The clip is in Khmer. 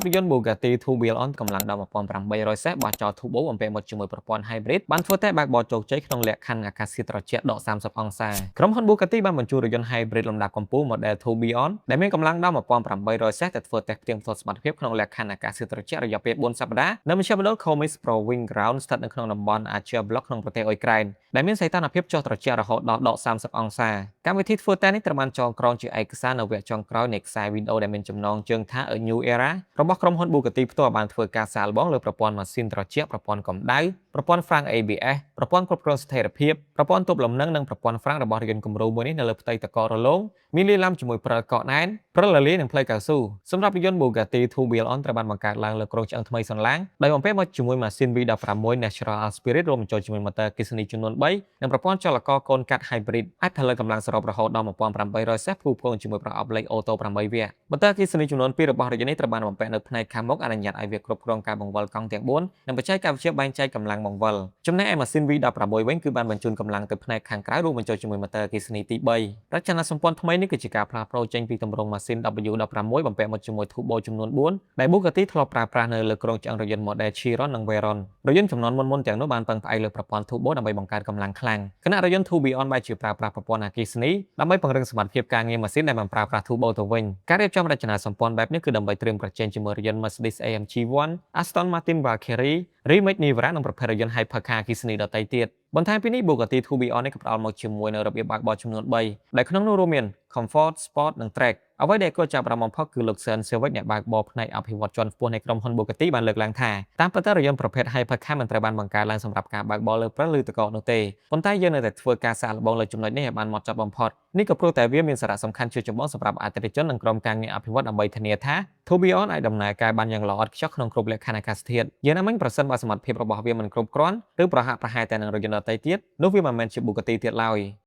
រថយន្ត Bugatti Tourbillon កម្លាំងដប់1800សេសបោះចោល Turbo បំពាក់មកជាមួយប្រព័ន្ធ Hybrid បានធ្វើតែបើកបរជោគជ័យក្នុងលក្ខខណ្ឌអាកាសធាតុត្រជាក់ដក30អង្សាក្រុមហ៊ុន Bugatti បានបញ្ជូនរថយន្ត Hybrid លំដាប់កម្ពស់ Model Tourbillon ដែលមានកម្លាំងដប់1800សេសទៅធ្វើតេស្តផ្ទៀងផ្ទាត់សមត្ថភាពក្នុងលក្ខខណ្ឌអាកាសធាតុត្រជាក់រយៈពេល4សប្តាហ៍នៅមជ្ឈមណ្ឌល Comics Proving Ground ស្ថិតនៅក្នុងតំបន់ Archer Block ក្នុងប្រទេសអ៊ុយក្រែនដែលមានសីតុណ្ហភាពចុះត្រជាក់រហូតដល់ដក30អង្សាកម្មវិធីធ្វើតេស្តនេះត្រូវបានចងក្រងជាឯកសារនៅវគ្គចុងក្រោយនៃខ្សែវីដេអូដែលមានចំណងជើងថា A New Era របស់ក្រុមហ៊ុន Bugatti ផ្ទាល់បានធ្វើការសាកល្បងលើប្រព័ន្ធម៉ាស៊ីនត្រជាក់ប្រព័ន្ធកម្ដៅប្រព័ន្ធហ្វ្រាំង ABS ប្រព័ន្ធគ្រប់គ្រងស្ថិរភាពប្រព័ន្ធទប់លំនឹងនិងប្រព័ន្ធហ្វ្រាំងរបស់រថយន្តគំរូមួយនេះនៅលើផ្ទៃទឹកករលោងមានលាយឡំជាមួយព្រិលកកណែនព្រិលលលាយនិងផ្លូវកៅស៊ូសម្រាប់រថយន្ត Bugatti Tourbillon ត្រូវបានបង្កើតឡើងលើគ្រោងឆ្អឹងថ្មីសន្លាងដោយបំពាក់មកជាមួយម៉ាស៊ីន V16 Natural Aspirate រួមបញ្ចូលជាមួយម៉ូទ័រអគ្គិសនីចំនួន3និងប្រព័ន្ធចលករកូនកាត់ Hybrid អាចផលិតកម្លាំងសរុបរហូតដល់1800សេសផ្គូផ្គងជាមួយប្រអប់លេខអូតូ8វគ្គម៉ូទ័រអគ្គិសនីចំនួន2របស់រថយន្តនេះត្រូវបានបំពាក់នៅផ្នែកខាងមុខអនុញ្ញាតឲ្យវាគ្រប់គ្រងការបង្វិលកង់ទាំង4និងបច្ចេកវិទ្យាបែងចែកកម្លាំងបង្វិលចំណែកឯម៉ាស៊ីន V16 វិញគឺបានបញ្ជូនកម្លាំងទៅផ្នែកខាងក្រៅរួមបញ្ចូលជាមួយម៉ូទ័រអគ្គិសនីទី3រចនាសម្ព័ន្ធថ្មីនេះគឺជាការផ្លាស់ប្ដូរចេញពីទម្រង់ម៉ាស៊ីន W16 បំពាក់មកជាមួយ Turbo ចំនួន4ដែល Bugatti ធ្លាប់ប្រើប្រាស់នៅលើគ្រោងឆ្អឹងរថយន្ត Model Chiron និង Veyron រថយន្តចំនួនមុនៗទាំងនោះបានពឹងផ្អែកលើប្រព័ន្ធ Turbo ដើម្បីបង្កើតកម្លាំងខ្លាំងខណៈរថយន្ត Tourbillon បែរជាប្រើប្រាស់ប្រព័ន្ធអគ្គិសនីដើម្បីពង្រឹងសមត្ថភាពការងារម៉ាស៊ីនដែលបានប្រើប្រាស់ Turbo ទៅវិញការរៀបចំរចនាសម្ព័ន្ធបែបនេះគឺដើម្បីត្រៀមប្រជែងជាមួយរថយន្ត Mercedes-AMG 1 Aston Martin Valkyrie Remake Nivera និងប្រភេទរថយន្ត Hypercar អគ្គិសនីដទៃទៀតបន្ថែមពីនេះ Bugatti Tourbillon នេះក៏ផ្ដល់មកជាមួយនូវរបៀបបើកបរចំនួន3ដែលក្នុងនោះរួមមាន Comfort, Sport និង Track អ្វីដែលគួរចាប់អារម្មណ៍បំផុតគឺលោក Sean Sewage អ្នកបើកបរផ្នែកអភិវឌ្ឍជាន់ខ្ពស់នៃក្រុមហ៊ុន Bugatti បានលើកឡើងថាតាមពិតរថយន្តប្រភេទ Hypercar មិនត្រូវបានបង្កើតឡើងសម្រាប់ការបើកបរលើព្រឹលឬទឹកកកនោះទេប៉ុន្តែយើងនៅតែធ្វើការសាកល្បងលើចំណុចនេះឲ្យបានហ្មត់ចត់បំផុតនេះក៏ព្រោះតែវាមានសារៈសំខាន់ជាចម្បងសម្រាប់អតិថិជននិងក្រុមការងារអភិវឌ្ឍដើម្បីធានាថា Tourbillon អាចដំណើរការបានយ៉ាងល្អឥតខ្ចោះក្នុងគ្រប់លក្ខខណ្ឌអាកាសធាតុយ៉ាងណាមិញប្រសិនបើសមត្ថភាពរបស់វាមិនគ្រប់គ្រាន់ឬប្រហាក់ប្រហែលតែនឹងរថយន្តដទៃទៀតនោះវាមិនមែនជា Bugatti ទៀតឡើយ